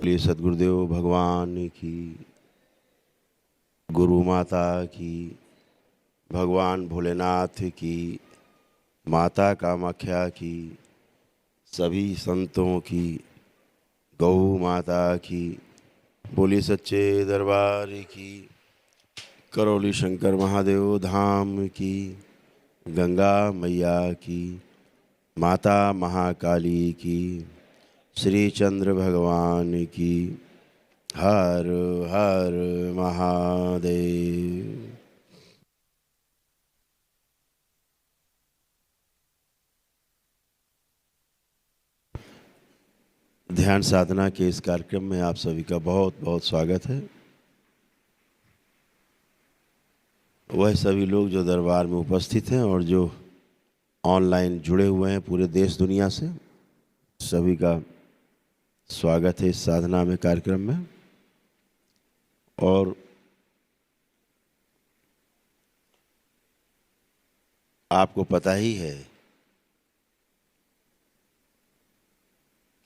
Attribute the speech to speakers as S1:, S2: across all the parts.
S1: बोलिए सद्गुरुदेव भगवान की, गुरु माता की, भगवान भोलेनाथ की, माता कामाख्या की, सभी संतों की, गौ माता की, बोलिए सच्चे दरबार की, करौली शंकर महादेव धाम की, गंगा मैया की, माता महाकाली की, श्री चंद्र भगवान की, हर हर महादेव। ध्यान साधना के इस कार्यक्रम में आप सभी का बहुत बहुत स्वागत है। वह सभी लोग जो दरबार में उपस्थित हैं और जो ऑनलाइन जुड़े हुए हैं पूरे देश दुनिया से, सभी का स्वागत है इस साधना में, कार्यक्रम में। और आपको पता ही है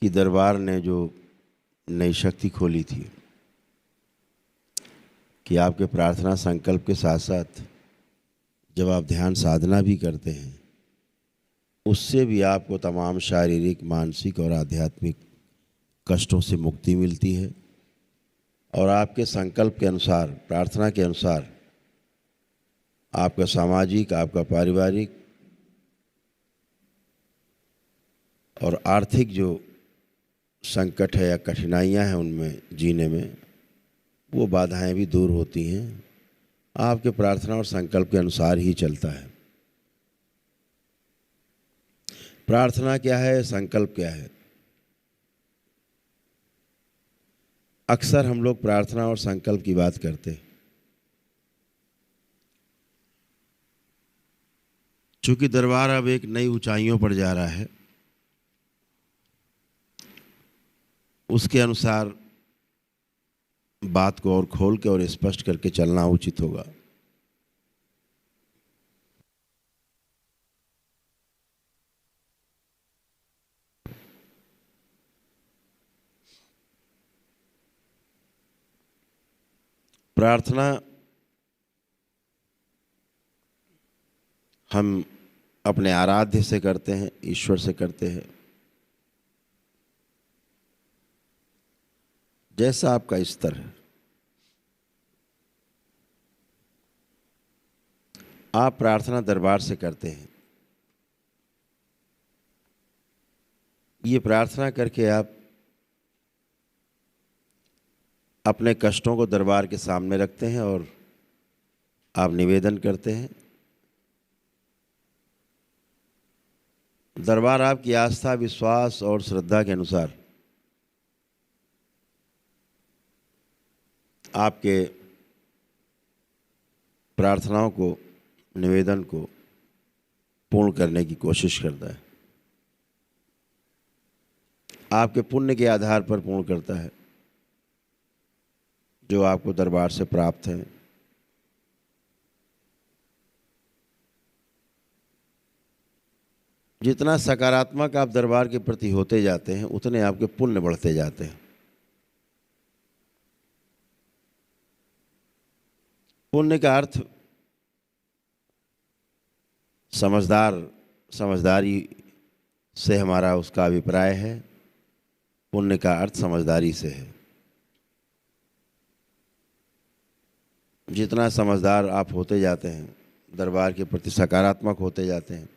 S1: कि दरबार ने जो नई शक्ति खोली थी कि आपके प्रार्थना संकल्प के साथ साथ जब आप ध्यान साधना भी करते हैं, उससे भी आपको तमाम शारीरिक, मानसिक और आध्यात्मिक कष्टों से मुक्ति मिलती है। और आपके संकल्प के अनुसार, प्रार्थना के अनुसार, आपका सामाजिक, आपका पारिवारिक और आर्थिक जो संकट है या कठिनाइयां हैं उनमें जीने में, वो बाधाएं भी दूर होती हैं। आपके प्रार्थना और संकल्प के अनुसार ही चलता है। प्रार्थना क्या है, संकल्प क्या है? अक्सर हम लोग प्रार्थना और संकल्प की बात करते हैं। चूंकि दरबार अब एक नई ऊंचाइयों पर जा रहा है, उसके अनुसार बात को और खोल के और स्पष्ट करके चलना उचित होगा। प्रार्थना हम अपने आराध्य से करते हैं, ईश्वर से करते हैं। जैसा आपका स्तर है, आप प्रार्थना दरबार से करते हैं। ये प्रार्थना करके आप अपने कष्टों को दरबार के सामने रखते हैं और आप निवेदन करते हैं। दरबार आपकी आस्था, विश्वास और श्रद्धा के अनुसार आपके प्रार्थनाओं को, निवेदन को पूर्ण करने की कोशिश करता है। आपके पुण्य के आधार पर पूर्ण करता है, जो आपको दरबार से प्राप्त है। जितना सकारात्मक आप दरबार के प्रति होते जाते हैं, उतने आपके पुण्य बढ़ते जाते हैं। पुण्य का अर्थ समझदारी से हमारा उसका अभिप्राय है। पुण्य का अर्थ समझदारी से है। जितना समझदार आप होते जाते हैं, दरबार के प्रति सकारात्मक होते जाते हैं,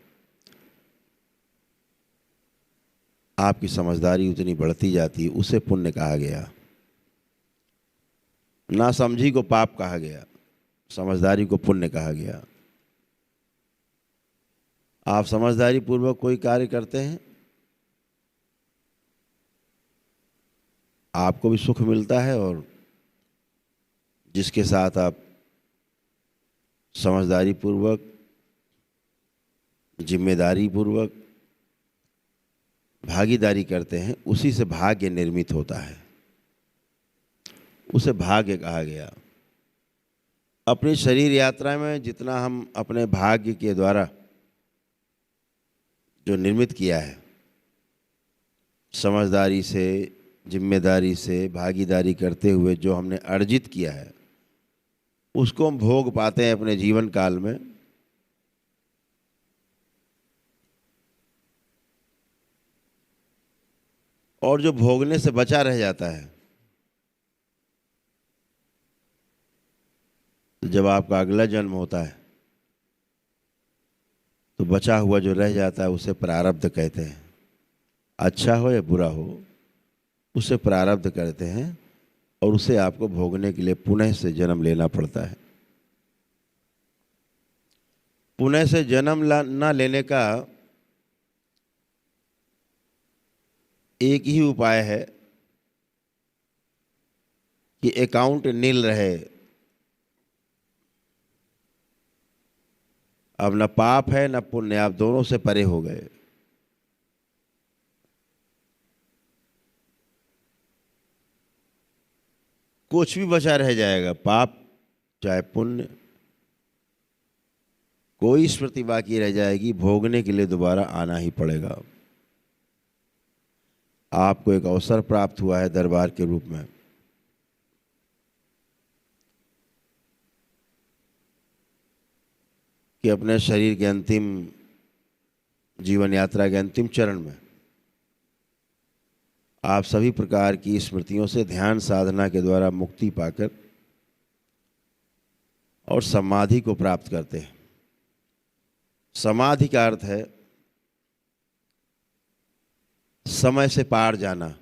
S1: आपकी समझदारी उतनी बढ़ती जाती है। उसे पुण्य कहा गया। नासमझी को पाप कहा गया, समझदारी को पुण्य कहा गया। आप समझदारी पूर्वक कोई कार्य करते हैं, आपको भी सुख मिलता है, और जिसके साथ आप समझदारी पूर्वक, जिम्मेदारी पूर्वक भागीदारी करते हैं, उसी से भाग्य निर्मित होता है। उसे भाग्य कहा गया। अपनी शरीर यात्रा में जितना हम अपने भाग्य के द्वारा जो निर्मित किया है, समझदारी से, जिम्मेदारी से भागीदारी करते हुए जो हमने अर्जित किया है उसको हम भोग पाते हैं अपने जीवन काल में। और जो भोगने से बचा रह जाता है, तो जब आपका अगला जन्म होता है तो बचा हुआ जो रह जाता है उसे प्रारब्ध कहते हैं। अच्छा हो या बुरा हो, उसे प्रारब्ध कहते हैं और उसे आपको भोगने के लिए पुनः से जन्म लेना पड़ता है। पुनः से जन्म ना लेने का एक ही उपाय है कि अकाउंट नील रहे। अब न पाप है न पुण्य, आप दोनों से परे हो गए। कुछ भी बचा रह जाएगा, पाप चाहे पुण्य, कोई स्मृति बाकी रह जाएगी। भोगने के लिए दोबारा आना ही पड़ेगा। आपको एक अवसर प्राप्त हुआ है दरबार के रूप में, कि अपने शरीर के अंतिम जीवन यात्रा के अंतिम चरण में आप सभी प्रकार की स्मृतियों से ध्यान साधना के द्वारा मुक्ति पाकर और समाधि को प्राप्त करते हैं। समाधि का अर्थ है समय से पार जाना।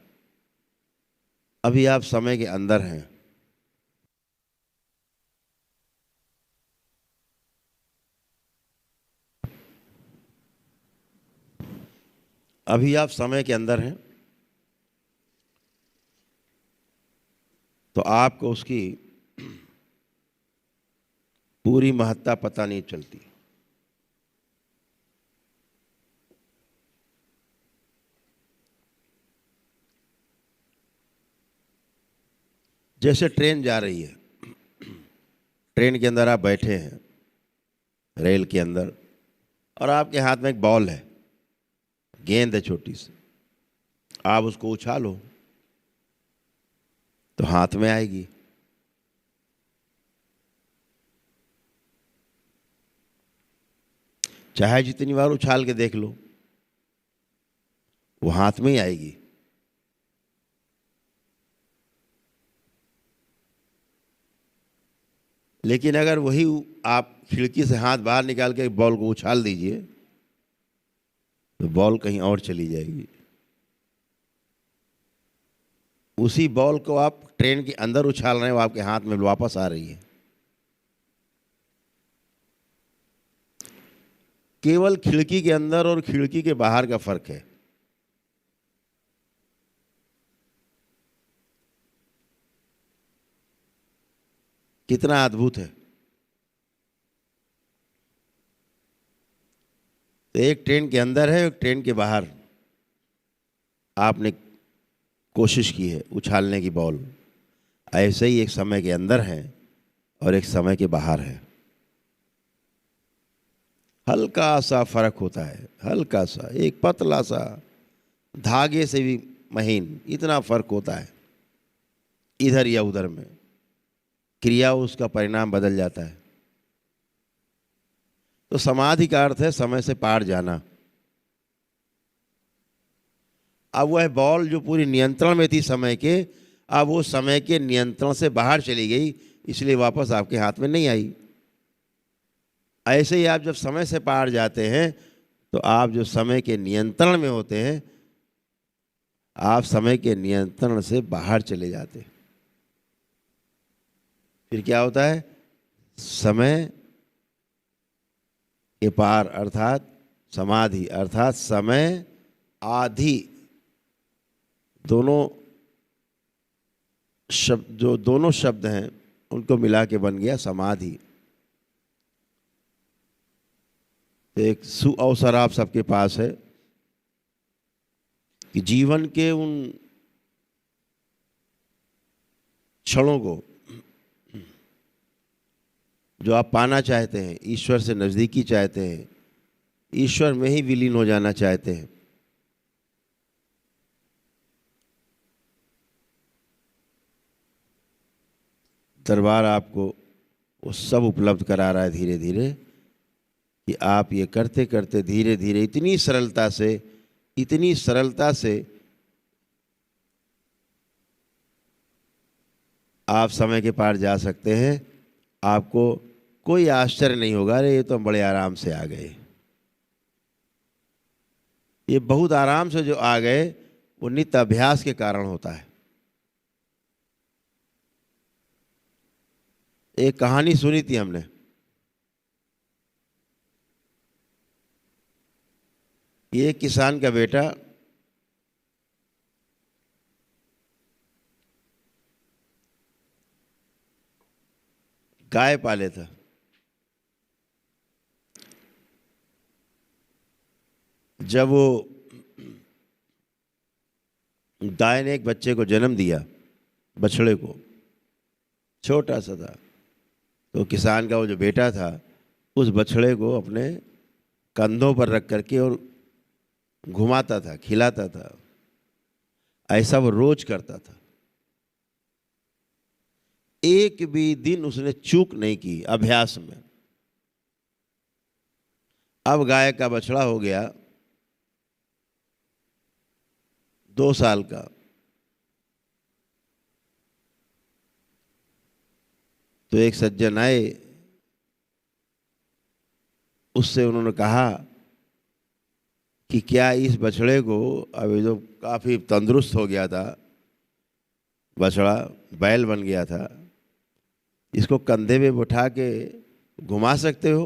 S1: अभी आप समय के अंदर हैं। अभी आप समय के अंदर हैं, तो आपको उसकी पूरी महत्ता पता नहीं चलती। जैसे ट्रेन जा रही है, ट्रेन के अंदर आप बैठे हैं रेल के अंदर, और आपके हाथ में एक बॉल है, गेंद है छोटी सी। आप उसको उछालो तो हाथ में आएगी। चाहे जितनी बार उछाल के देख लो, वो हाथ में ही आएगी। लेकिन अगर वही आप खिड़की से हाथ बाहर निकाल के बॉल को उछाल दीजिए तो बॉल कहीं और चली जाएगी। उसी बॉल को आप ट्रेन के अंदर उछाल रहे हैं, वो आपके हाथ में वापस आ रही है। केवल खिड़की के अंदर और खिड़की के बाहर का फर्क है। कितना अद्भुत है। तो एक ट्रेन के अंदर है, एक ट्रेन के बाहर। आपने कोशिश की है उछालने की बॉल, ऐसे ही एक समय के अंदर है और एक समय के बाहर है। हल्का सा फर्क होता है, हल्का सा, एक पतला सा धागे से भी महीन, इतना फर्क होता है इधर या उधर में। क्रिया उसका परिणाम बदल जाता है। तो समाधि का अर्थ है समय से पार जाना। अब वह बॉल जो पूरी नियंत्रण में थी समय के, अब वो समय के नियंत्रण से बाहर चली गई, इसलिए वापस आपके हाथ में नहीं आई। ऐसे ही आप जब समय से पार जाते हैं तो आप जो समय के नियंत्रण में होते हैं, आप समय के नियंत्रण से बाहर चले जाते हैं। फिर क्या होता है? समय के पार अर्थात समाधि, अर्थात समय आधि, दोनों शब्द, जो दोनों शब्द हैं उनको मिला के बन गया समाधि। तो एक सुअवसर आप सबके पास है कि जीवन के उन क्षणों को जो आप पाना चाहते हैं, ईश्वर से नज़दीकी चाहते हैं, ईश्वर में ही विलीन हो जाना चाहते हैं, दरबार आपको वो सब उपलब्ध करा रहा है धीरे धीरे, कि आप ये करते करते धीरे धीरे इतनी सरलता से आप समय के पार जा सकते हैं। आपको कोई आश्चर्य नहीं होगा, अरे ये तो हम बड़े आराम से आ गए। ये बहुत आराम से जो आ गए वो नित्य अभ्यास के कारण होता है। एक कहानी सुनी थी हमने, ये किसान का बेटा गाय पाले था। जब वो गाय ने एक बच्चे को जन्म दिया, बछड़े को, छोटा सा था, तो किसान का वो जो बेटा था उस बछड़े को अपने कंधों पर रख करके और घुमाता था, खिलाता था। ऐसा वो रोज करता था। एक भी दिन उसने चूक नहीं की अभ्यास में। अब गाय का बछड़ा हो गया 2 साल का। तो एक सज्जन आए, उससे उन्होंने कहा कि क्या इस बछड़े को, अभी जो काफ़ी तंदुरुस्त हो गया था बछड़ा, बैल बन गया था, इसको कंधे पे बिठा के घुमा सकते हो?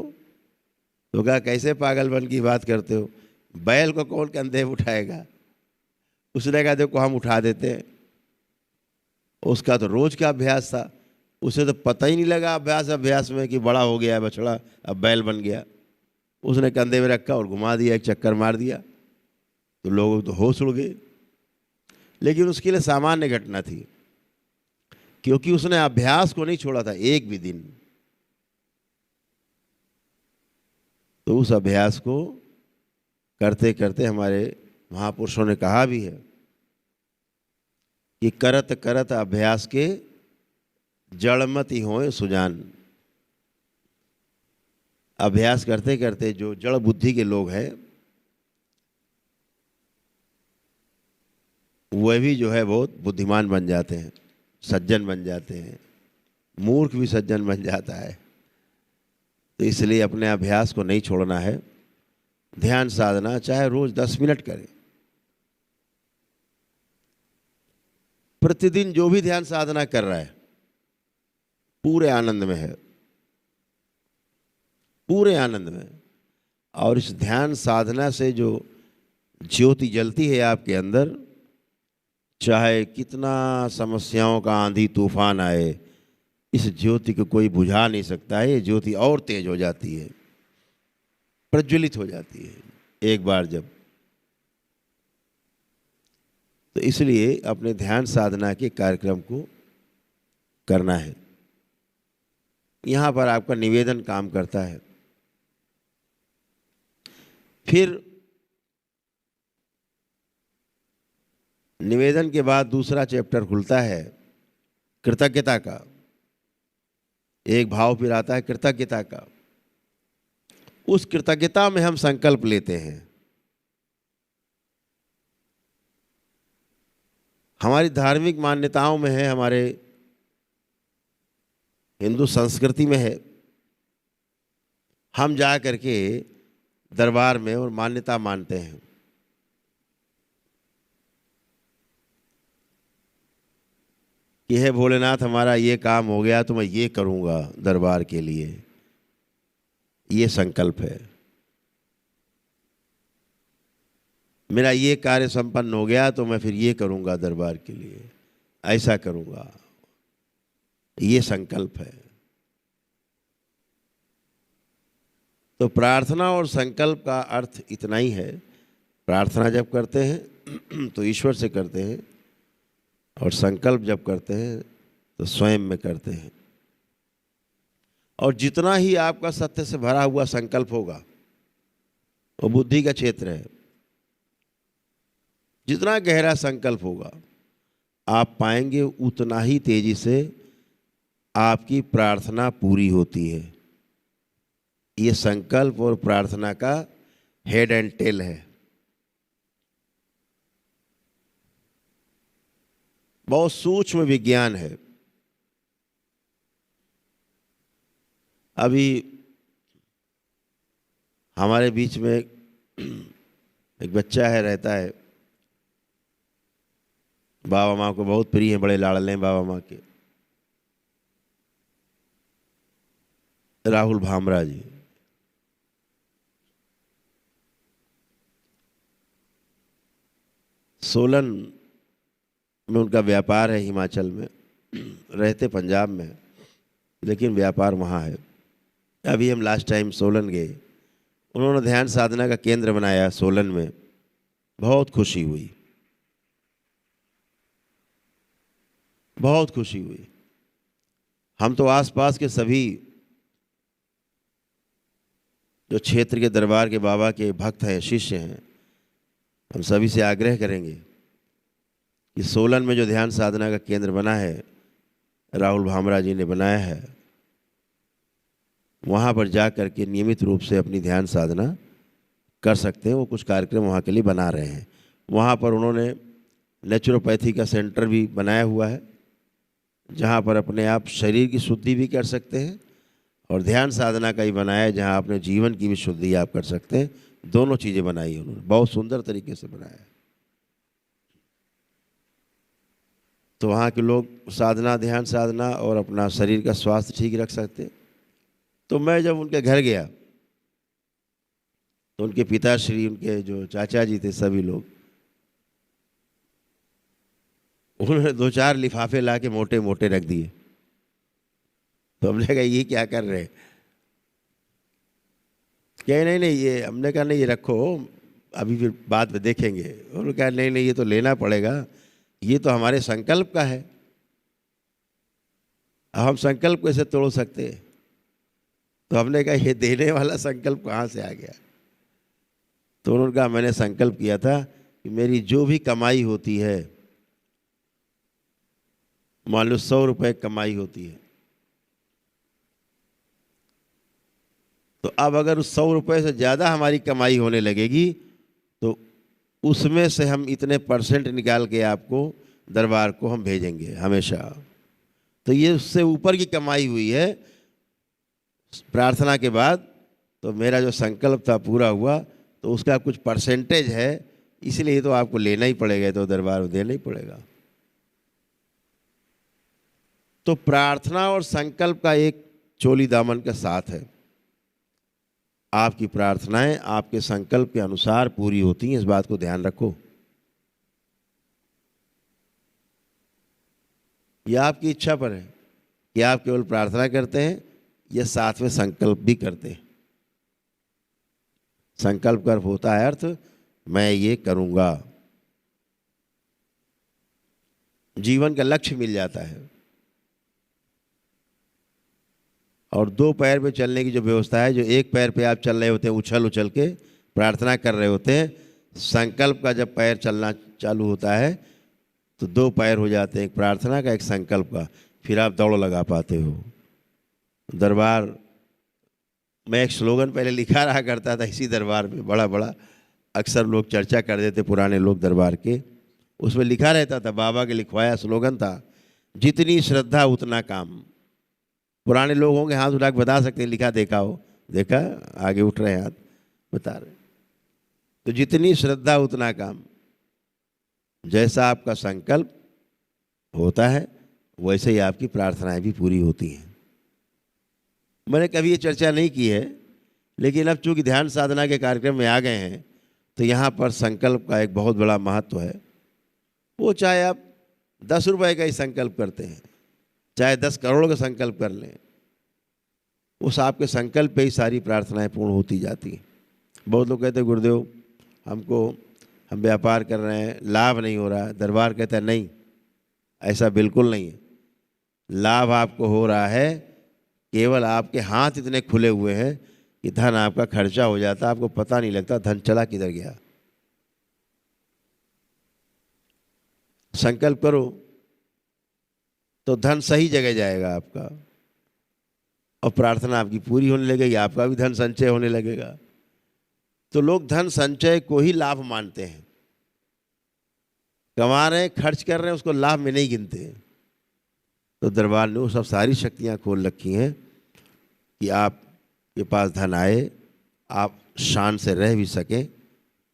S1: तो कहा कैसे पागलपन की बात करते हो, बैल को कौन कंधे पे उठाएगा? उसने कहा देखो हम उठा देते हैं। उसका तो रोज का अभ्यास था, उसे तो पता ही नहीं लगा अभ्यास में कि बड़ा हो गया है बछड़ा, अब बैल बन गया। उसने कंधे में रखा और घुमा दिया, एक चक्कर मार दिया, तो लोगों तो होश उड़ गए। लेकिन उसके लिए सामान्य घटना थी, क्योंकि उसने अभ्यास को नहीं छोड़ा था एक भी दिन। तो उस अभ्यास को करते करते हमारे महापुरुषों ने कहा भी है कि करत करत अभ्यास के जड़मति होए सुजान। अभ्यास करते करते जो जड़ बुद्धि के लोग हैं वह भी जो है बहुत बुद्धिमान बन जाते हैं, सज्जन बन जाते हैं। मूर्ख भी सज्जन बन जाता है। तो इसलिए अपने अभ्यास को नहीं छोड़ना है। ध्यान साधना चाहे रोज 10 मिनट करें। प्रतिदिन जो भी ध्यान साधना कर रहा है पूरे आनंद में है, पूरे आनंद में। और इस ध्यान साधना से जो ज्योति जलती है आपके अंदर, चाहे कितना समस्याओं का आंधी तूफान आए, इस ज्योति को कोई बुझा नहीं सकता है। ये ज्योति और तेज हो जाती है, प्रज्वलित हो जाती है एक बार जब। तो इसलिए अपने ध्यान साधना के कार्यक्रम को करना है। यहाँ पर आपका निवेदन काम करता है। फिर निवेदन के बाद दूसरा चैप्टर खुलता है कृतज्ञता का। एक भाव फिर आता है कृतज्ञता का। उस कृतज्ञता में हम संकल्प लेते हैं। हमारी धार्मिक मान्यताओं में है, हमारे हिंदू संस्कृति में है। हम जा करके दरबार में और मान्यता मानते हैं कि हे भोलेनाथ हमारा ये काम हो गया तो मैं ये करूँगा दरबार के लिए, ये संकल्प है। मेरा ये कार्य संपन्न हो गया तो मैं फिर ये करूँगा दरबार के लिए, ऐसा करूँगा, ये संकल्प है। तो प्रार्थना और संकल्प का अर्थ इतना ही है। प्रार्थना जब करते हैं तो ईश्वर से करते हैं, और संकल्प जब करते हैं तो स्वयं में करते हैं। और जितना ही आपका सत्य से भरा हुआ संकल्प होगा, वो बुद्धि का क्षेत्र है, जितना गहरा संकल्प होगा आप पाएंगे उतना ही तेजी से आपकी प्रार्थना पूरी होती है। ये संकल्प और प्रार्थना का हेड एंड टेल है। बहुत सूक्ष्म विज्ञान है। अभी हमारे बीच में एक बच्चा है, रहता है, बाबा माँ को बहुत प्रिय है, बड़े लाडले हैं बाबा माँ के, राहुल भामरा जी। सोलन में उनका व्यापार है, हिमाचल में, रहते पंजाब में, लेकिन व्यापार वहाँ है। अभी हम लास्ट टाइम सोलन गए, उन्होंने ध्यान साधना का केंद्र बनाया सोलन में, बहुत खुशी हुई, बहुत खुशी हुई। हम तो आसपास के सभी जो क्षेत्र के दरबार के बाबा के भक्त हैं, शिष्य हैं, हम सभी से आग्रह करेंगे कि सोलन में जो ध्यान साधना का केंद्र बना है, राहुल भामरा जी ने बनाया है, वहाँ पर जा कर के नियमित रूप से अपनी ध्यान साधना कर सकते हैं। वो कुछ कार्यक्रम वहाँ के लिए बना रहे हैं। वहाँ पर उन्होंने नेचुरोपैथी का सेंटर भी बनाया हुआ है, जहाँ पर अपने आप शरीर की शुद्धि भी कर सकते हैं, और ध्यान साधना का ही बनाया है जहाँ अपने जीवन की भी शुद्धि आप कर सकते हैं। दोनों चीज़ें बनाई है उन्होंने, बहुत सुंदर तरीके से बनाया है। तो वहाँ के लोग साधना, ध्यान साधना और अपना शरीर का स्वास्थ्य ठीक रख सकते हैं। तो मैं जब उनके घर गया तो उनके पिताश्री, उनके जो चाचा जी थे, सभी लोग, उन्होंने 2-4 लिफाफे ला के मोटे मोटे रख दिए। तो हमने कहा ये क्या कर रहे हैं? कहे नहीं नहीं, ये, हमने कहा नहीं ये रखो, अभी फिर बाद में देखेंगे। उन्होंने कहा नहीं नहीं, ये तो लेना पड़ेगा, ये तो हमारे संकल्प का है, अब हम संकल्प कैसे तोड़ सकते हैं? तो हमने कहा ये देने वाला संकल्प कहाँ से आ गया? तो उन्होंने कहा मैंने संकल्प किया था कि मेरी जो भी कमाई होती है, मान लो 100 रुपये कमाई होती है, तो अब अगर उस 100 रुपये से ज़्यादा हमारी कमाई होने लगेगी तो उसमें से हम इतने % निकाल के आपको दरबार को हम भेजेंगे हमेशा। तो ये उससे ऊपर की कमाई हुई है प्रार्थना के बाद, तो मेरा जो संकल्प था पूरा हुआ, तो उसका कुछ % है, इसलिए तो आपको लेना ही पड़ेगा, तो दरबार में देना ही पड़ेगा। तो प्रार्थना और संकल्प का एक चोली दामन का साथ है। आपकी प्रार्थनाएं आपके संकल्प के अनुसार पूरी होती हैं, इस बात को ध्यान रखो। यह आपकी इच्छा पर है कि आप केवल प्रार्थना करते हैं या साथ में संकल्प भी करते हैं। संकल्प का होता है अर्थ मैं ये करूंगा, जीवन का लक्ष्य मिल जाता है। और 2 पैर पे चलने की जो व्यवस्था है, जो एक पैर पे आप चल रहे होते हैं उछल उछल के प्रार्थना कर रहे होते हैं, संकल्प का जब पैर चलना चालू होता है तो 2 पैर हो जाते हैं, एक प्रार्थना का, एक संकल्प का, फिर आप दौड़ लगा पाते हो। दरबार में एक स्लोगन पहले लिखा रहा करता था इसी दरबार में, बड़ा बड़ा अक्सर लोग चर्चा कर देते, पुराने लोग दरबार के, उसमें लिखा रहता था, बाबा के लिखवाया स्लोगन था, जितनी श्रद्धा उतना काम। पुराने लोग होंगे हाथ उठा के बता सकते हैं, लिखा देखा हो, देखा, आगे उठ रहे हैं हाथ, बता रहे। तो जितनी श्रद्धा उतना काम, जैसा आपका संकल्प होता है वैसे ही आपकी प्रार्थनाएं भी पूरी होती हैं। मैंने कभी ये चर्चा नहीं की है, लेकिन अब चूंकि ध्यान साधना के कार्यक्रम में आ गए हैं तो यहाँ पर संकल्प का एक बहुत बड़ा महत्व है। वो चाहे आप 10 रुपए का ही संकल्प करते हैं, चाहे 10 करोड़ का संकल्प कर लें, उस आपके संकल्प पे ही सारी प्रार्थनाएं पूर्ण होती जाती हैं। बहुत लोग कहते हैं गुरुदेव हम व्यापार कर रहे हैं, लाभ नहीं हो रहा है। दरबार कहता है नहीं, ऐसा बिल्कुल नहीं है। लाभ आपको हो रहा है, केवल आपके हाथ इतने खुले हुए हैं कि धन आपका खर्चा हो जाता, आपको पता नहीं लगता धन चला किधर गया। संकल्प करो तो धन सही जगह जाएगा आपका। और प्रार्थना आपकी पूरी होने लगेगी, आपका भी धन संचय होने लगेगा। तो लोग धन संचय को ही लाभ मानते हैं, कमा रहे हैं, खर्च कर रहे हैं, उसको लाभ में नहीं गिनते। तो दरबार ने वो सब सारी शक्तियाँ खोल रखी हैं कि आपके पास धन आए, आप शान से रह भी सकें,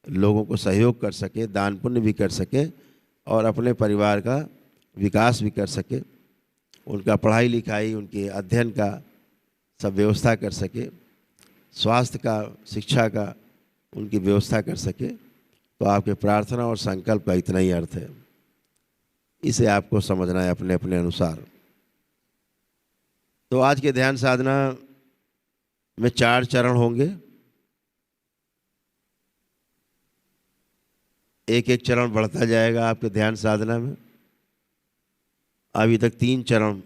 S1: लोगों को सहयोग कर सके, दान पुण्य भी कर सके और अपने परिवार का विकास भी कर सके, उनका पढ़ाई लिखाई, उनके अध्ययन का सब व्यवस्था कर सके, स्वास्थ्य का, शिक्षा का उनकी व्यवस्था कर सके। तो आपके प्रार्थना और संकल्प का इतना ही अर्थ है, इसे आपको समझना है अपने अपने अनुसार। तो आज के ध्यान साधना में 4 चरण होंगे, एक एक चरण बढ़ता जाएगा आपके ध्यान साधना में। अभी तक 3 चरण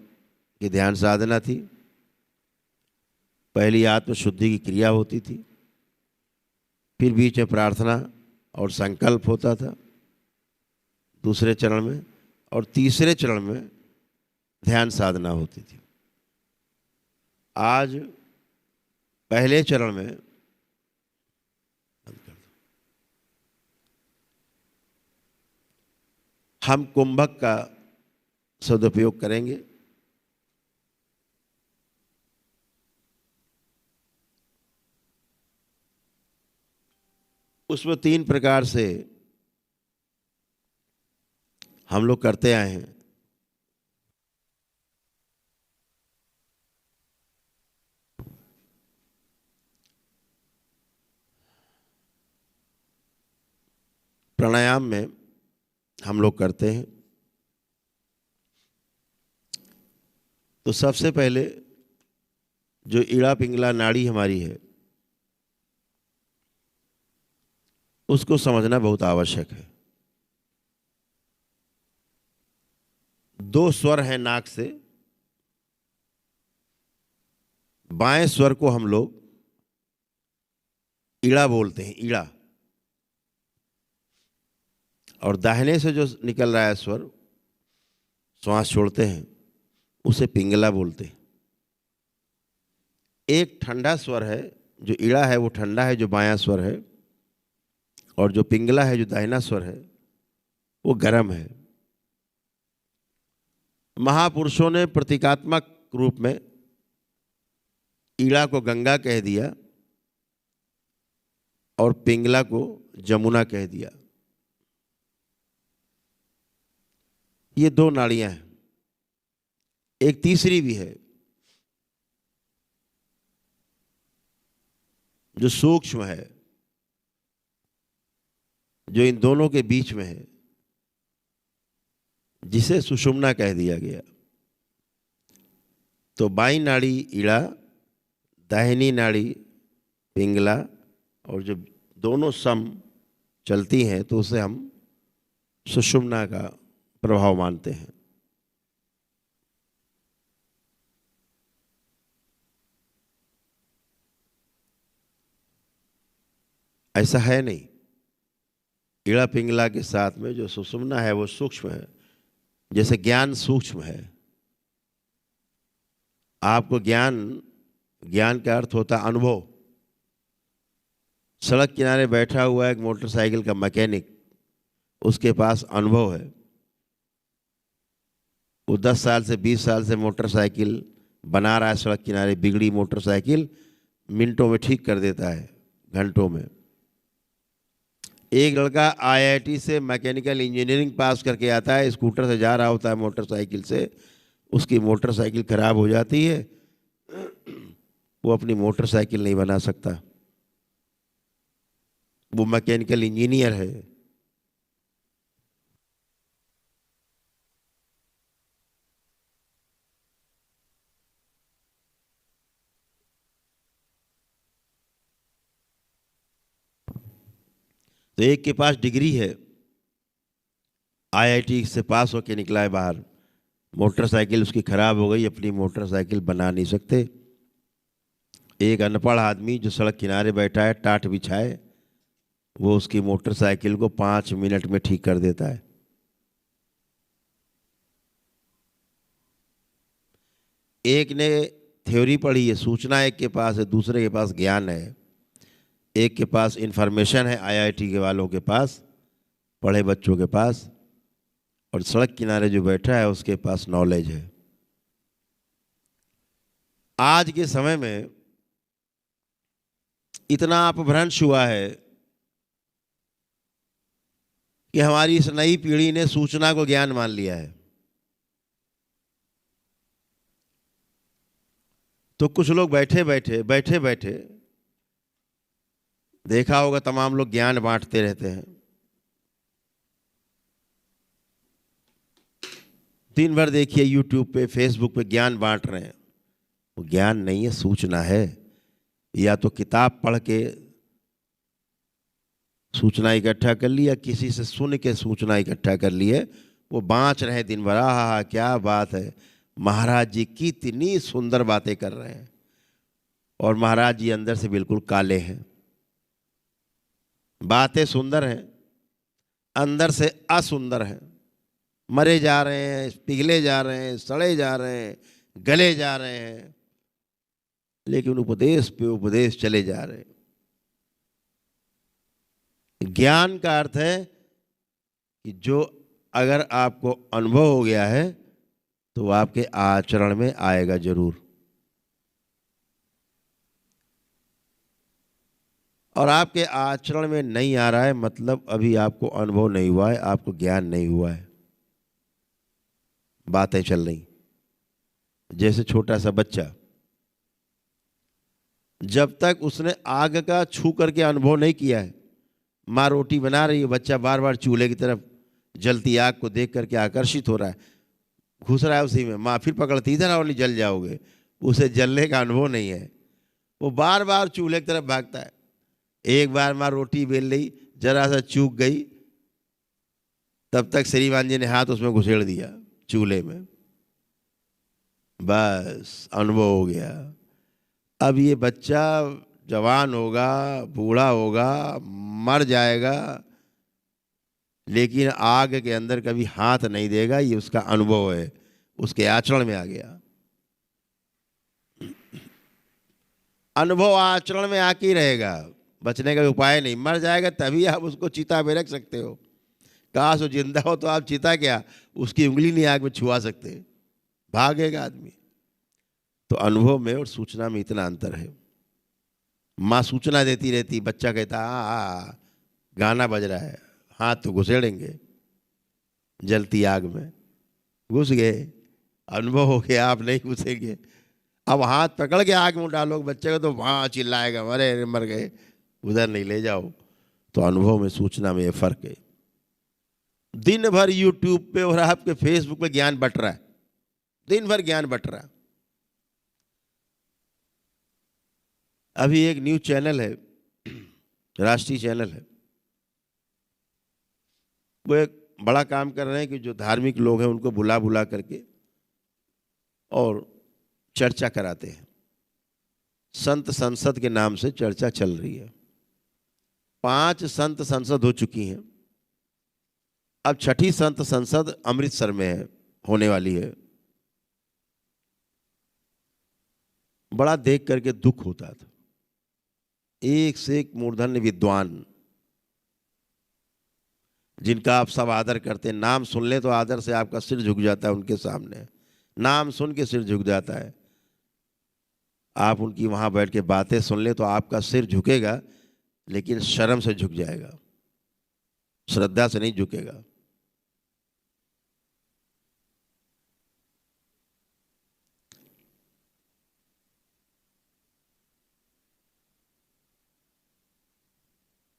S1: की ध्यान साधना थी। पहली आत्म शुद्धि की क्रिया होती थी, फिर बीच में प्रार्थना और संकल्प होता था दूसरे चरण में, और तीसरे चरण में ध्यान साधना होती थी। आज पहले चरण में हम कुंभक का सदुपयोग करेंगे। उसमें 3 प्रकार से हम लोग करते आए हैं। प्राणायाम में हम लोग करते हैं। तो सबसे पहले जो ईड़ा पिंगला नाड़ी हमारी है, उसको समझना बहुत आवश्यक है। 2 स्वर हैं नाक से। बाएं स्वर को हम लोग ईड़ा बोलते हैं, ईड़ा, और दाहिने से जो निकल रहा है स्वर, श्वास छोड़ते हैं, उसे पिंगला बोलते हैं। एक ठंडा स्वर है, जो ईड़ा है वो ठंडा है, जो बायां स्वर है, और जो पिंगला है, जो दाहिना स्वर है, वो गर्म है। महापुरुषों ने प्रतीकात्मक रूप में ईड़ा को गंगा कह दिया और पिंगला को जमुना कह दिया। ये 2 नाड़ियां हैं। एक तीसरी भी है जो सूक्ष्म है, जो इन दोनों के बीच में है, जिसे सुषुम्ना कह दिया गया। तो बाईं नाड़ी ईड़ा, दाहिनी नाड़ी पिंगला, और जब दोनों सम चलती हैं तो उसे हम सुषुम्ना का प्रभाव मानते हैं। ऐसा है नहीं, ईड़ा पिंगला के साथ में जो सुषुम्ना है वो सूक्ष्म है। जैसे ज्ञान सूक्ष्म है, आपको ज्ञान का अर्थ होता है अनुभव। सड़क किनारे बैठा हुआ एक मोटरसाइकिल का मैकेनिक, उसके पास अनुभव है। वो 10 साल से 20 साल से मोटरसाइकिल बना रहा है सड़क किनारे, बिगड़ी मोटरसाइकिल मिनटों में ठीक कर देता है, घंटों में। एक लड़का आईआईटी से मैकेनिकल इंजीनियरिंग पास करके आता है, स्कूटर से जा रहा होता है मोटरसाइकिल से, उसकी मोटरसाइकिल खराब हो जाती है, वो अपनी मोटरसाइकिल नहीं बना सकता, वो मैकेनिकल इंजीनियर है। तो एक के पास डिग्री है, आईआईटी से पास होके निकला है बाहर, मोटरसाइकिल उसकी खराब हो गई, अपनी मोटरसाइकिल बना नहीं सकते। एक अनपढ़ आदमी जो सड़क किनारे बैठा है, टाट बिछाए, वो उसकी मोटरसाइकिल को 5 मिनट में ठीक कर देता है। एक ने थ्योरी पढ़ी है, सूचना एक के पास है, दूसरे के पास ज्ञान है। एक के पास इन्फॉर्मेशन है, आईआईटी के वालों के पास, पढ़े बच्चों के पास, और सड़क किनारे जो बैठा है उसके पास नॉलेज है। आज के समय में इतना अपभ्रंश हुआ है कि हमारी इस नई पीढ़ी ने सूचना को ज्ञान मान लिया है। तो कुछ लोग बैठे बैठे देखा होगा, तमाम लोग ज्ञान बांटते रहते हैं। दिन भर देखिए यूट्यूब पे, फेसबुक पे ज्ञान बांट रहे हैं। वो ज्ञान नहीं है, सूचना है। या तो किताब पढ़ के सूचना इकट्ठा कर ली, या किसी से सुन के सूचना इकट्ठा कर ली है। वो बाँच रहे दिन भर, हा क्या बात है, महाराज जी कितनी सुंदर बातें कर रहे हैं, और महाराज जी अंदर से बिल्कुल काले हैं। बातें सुंदर हैं, अंदर से असुंदर हैं, मरे जा रहे हैं, पिघले जा रहे हैं, सड़े जा रहे हैं, गले जा रहे हैं, लेकिन उपदेश पे उपदेश चले जा रहे हैं। ज्ञान का अर्थ है कि जो अगर आपको अनुभव हो गया है तो वो आपके आचरण में आएगा जरूर। और आपके आचरण में नहीं आ रहा है मतलब अभी आपको अनुभव नहीं हुआ है, आपको ज्ञान नहीं हुआ है। बातें चल रही जैसे छोटा सा बच्चा, जब तक उसने आग का छू करके अनुभव नहीं किया है, माँ रोटी बना रही है, बच्चा बार बार चूल्हे की तरफ जलती आग को देख करके आकर्षित हो रहा है, घुस रहा है उसी में, माँ फिर पकड़ती, इधर आओ नहीं जल जाओगे। उसे जलने का अनुभव नहीं है, वो बार बार चूल्हे की तरफ भागता है। एक बार माँ रोटी बेल रही, जरा सा चूक गई, तब तक श्रीमान जी ने हाथ उसमें घुसेड़ दिया चूल्हे में, बस अनुभव हो गया। अब ये बच्चा जवान होगा, बूढ़ा होगा, मर जाएगा, लेकिन आग के अंदर कभी हाथ नहीं देगा। ये उसका अनुभव है, उसके आचरण में आ गया। अनुभव आचरण में आके ही रहेगा, बचने का उपाय नहीं। मर जाएगा तभी आप उसको चिता में रख सकते हो। काश वो जिंदा हो तो आप चिता क्या, उसकी उंगली नहीं आग में छुआ सकते, भागेगा आदमी। तो अनुभव में और सूचना में इतना अंतर है। माँ सूचना देती रहती, बच्चा कहता गाना बज रहा है, हाथ तो घुसेड़ेंगे, जलती आग में घुस गए, अनुभव हो गया, आप नहीं घुसेंगे। अब हाथ पकड़ के आग में डालो बच्चे को तो वहाँ चिल्लाएगा, अरे मर गए, उधर नहीं ले जाओ। तो अनुभव में सूचना में ये फर्क है। दिन भर यूट्यूब पे और आपके फेसबुक पे ज्ञान बट रहा है, दिन भर ज्ञान बट रहा है। अभी एक न्यूज चैनल है, राष्ट्रीय चैनल है, वो एक बड़ा काम कर रहे हैं कि जो धार्मिक लोग हैं उनको बुला बुला करके और चर्चा कराते हैं। संत संसद के नाम से चर्चा चल रही है। 5 संत संसद हो चुकी हैं, अब 6ठी संत संसद अमृतसर में है, होने वाली है। बड़ा देख करके दुख होता था। एक से एक मूर्धन्य विद्वान जिनका आप सब आदर करते हैं, नाम सुन ले तो आदर से आपका सिर झुक जाता है उनके सामने, नाम सुन के सिर झुक जाता है। आप उनकी वहां बैठ के बातें सुन ले तो आपका सिर झुकेगा, लेकिन शर्म से झुक जाएगा, श्रद्धा से नहीं झुकेगा।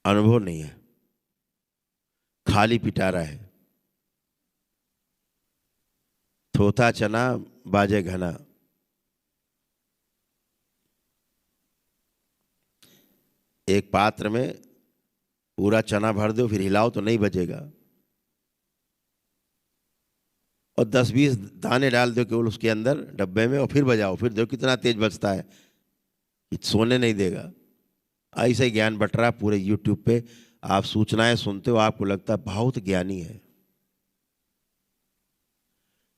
S1: अनुभव नहीं है, खाली पिटारा है। थोथा चना बाजे घना। एक पात्र में पूरा चना भर दो, फिर हिलाओ तो नहीं बजेगा, और 10-20 दाने डाल दो केवल उसके अंदर डब्बे में, और फिर बजाओ, फिर देखो कितना तेज बजता है, सोने नहीं देगा। ऐसे ज्ञान बट रहा पूरे यूट्यूब पे। आप सूचनाएं सुनते हो, आपको लगता है बहुत ज्ञानी है।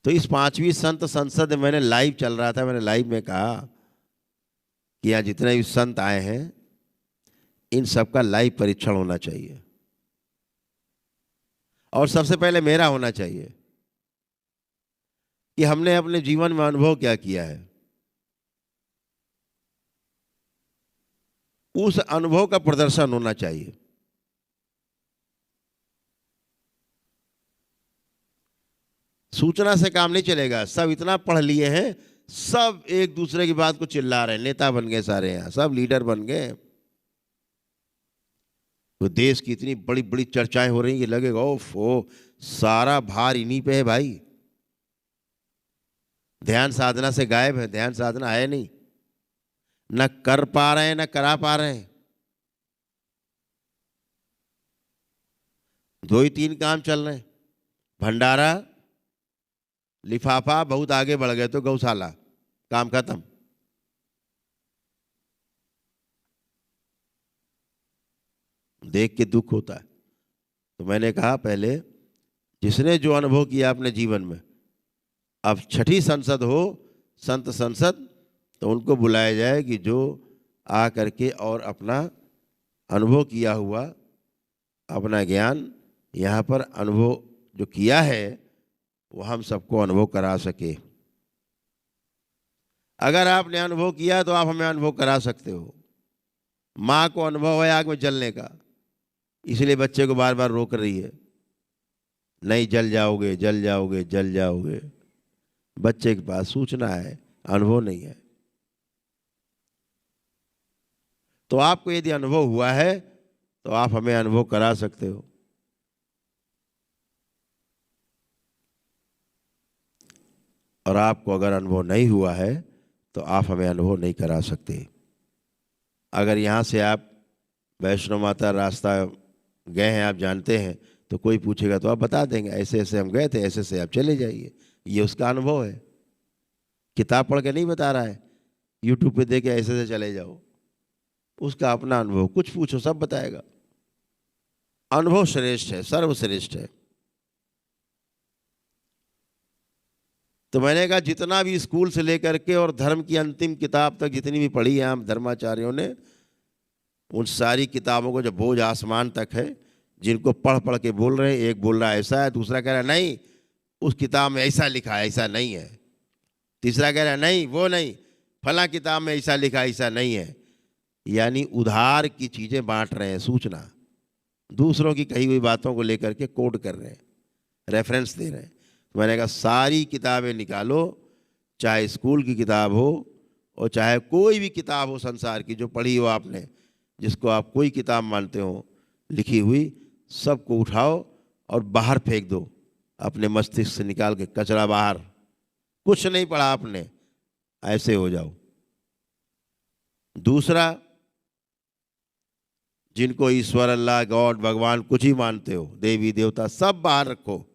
S1: तो इस 5वीं संत संसद में मैंने लाइव चल रहा था, मैंने लाइव में कहा कि यहाँ जितने भी संत आए हैं इन सबका लाइव परीक्षण होना चाहिए, और सबसे पहले मेरा होना चाहिए कि हमने अपने जीवन में अनुभव क्या किया है। उस अनुभव का प्रदर्शन होना चाहिए। सूचना से काम नहीं चलेगा। सब इतना पढ़ लिए हैं, सब एक दूसरे की बात को चिल्ला रहे हैं, नेता बन गए सारे, यहाँ सब लीडर बन गए। तो देश की इतनी बड़ी बड़ी चर्चाएं हो रही हैं, लगेगा ओफ ओ सारा भार इन्हीं पे है भाई। ध्यान साधना से गायब है, ध्यान साधना है नहीं, न कर पा रहे हैं न करा पा रहे हैं। 2 ही 3 काम चल रहे हैं, भंडारा, लिफाफा, बहुत आगे बढ़ गए तो गौशाला, काम खत्म। देख के दुख होता है। तो मैंने कहा पहले जिसने जो अनुभव किया अपने जीवन में, अब 6ठी संसद हो, संत संसद, तो उनको बुलाया जाए कि जो आ करके और अपना अनुभव किया हुआ, अपना ज्ञान यहाँ पर अनुभव जो किया है वो हम सबको अनुभव करा सके। अगर आपने अनुभव किया तो आप हमें अनुभव करा सकते हो। माँ को अनुभव है आग में जलने का, इसलिए बच्चे को बार बार रोक रही है, नहीं जल जाओगे जल जाओगे जल जाओगे। बच्चे के पास सूचना है, अनुभव नहीं है। तो आपको यदि अनुभव हुआ है तो आप हमें अनुभव करा सकते हो। और आपको अगर अनुभव नहीं हुआ है तो आप हमें अनुभव नहीं करा सकते। अगर यहाँ से आप वैष्णो माता रास्ता गए हैं, आप जानते हैं, तो कोई पूछेगा तो आप बता देंगे ऐसे ऐसे हम गए थे, ऐसे ऐसे आप चले जाइए। ये उसका अनुभव है। किताब पढ़ के नहीं बता रहा है, यूट्यूब पे देख के ऐसे ऐसे चले जाओ, उसका अपना अनुभव। कुछ पूछो सब बताएगा। अनुभव श्रेष्ठ है, सर्वश्रेष्ठ है। तो मैंने कहा जितना भी स्कूल से लेकर के और धर्म की अंतिम किताब तक जितनी भी पढ़ी है हम धर्माचार्यों ने, उन सारी किताबों को जो बोझ आसमान तक है, जिनको पढ़ पढ़ के बोल रहे हैं, एक बोल रहा है ऐसा है, दूसरा कह रहा है नहीं उस किताब में ऐसा लिखा है, ऐसा नहीं है, तीसरा कह रहा है नहीं वो नहीं, फला किताब में ऐसा लिखा है, ऐसा नहीं है। यानी उधार की चीज़ें बांट रहे हैं, सूचना दूसरों की कही हुई बातों को लेकर के कोड कर रहे हैं, रेफरेंस दे रहे हैं। तो मैंने कहा सारी किताबें निकालो, चाहे स्कूल की किताब हो और चाहे कोई भी किताब हो संसार की जो पढ़ी हो आपने, जिसको आप कोई किताब मानते हो लिखी हुई, सबको उठाओ और बाहर फेंक दो, अपने मस्तिष्क से निकाल के कचरा बाहर। कुछ नहीं पढ़ा आपने, ऐसे हो जाओ। दूसरा, जिनको ईश्वर, अल्लाह, गॉड, भगवान कुछ ही मानते हो, देवी देवता, सब बाहर रखो।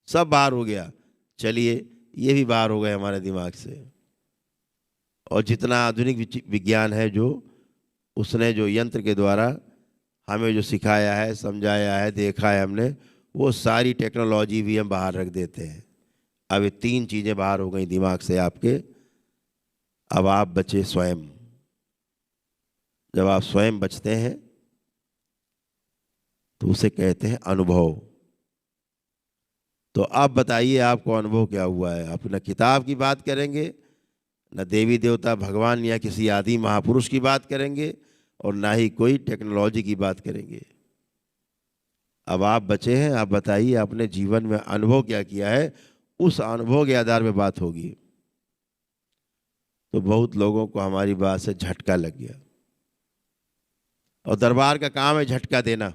S1: सब बाहर हो गया, चलिए ये भी बाहर हो गए हमारे दिमाग से। और जितना आधुनिक विज्ञान है, जो उसने जो यंत्र के द्वारा हमें जो सिखाया है, समझाया है, देखा है हमने, वो सारी टेक्नोलॉजी भी हम बाहर रख देते हैं। अब ये 3 चीज़ें बाहर हो गई दिमाग से आपके। अब आप बचे स्वयं। जब आप स्वयं बचते हैं तो उसे कहते हैं अनुभव। तो आप बताइए आपको अनुभव क्या हुआ है। आप न किताब की बात करेंगे, न देवी देवता, भगवान या किसी आदि महापुरुष की बात करेंगे, और ना ही कोई टेक्नोलॉजी की बात करेंगे। अब आप बचे हैं, आप बताइए आपने जीवन में अनुभव क्या किया है, उस अनुभव के आधार पर बात होगी। तो बहुत लोगों को हमारी बात से झटका लग गया, और दरबार का काम है झटका देना,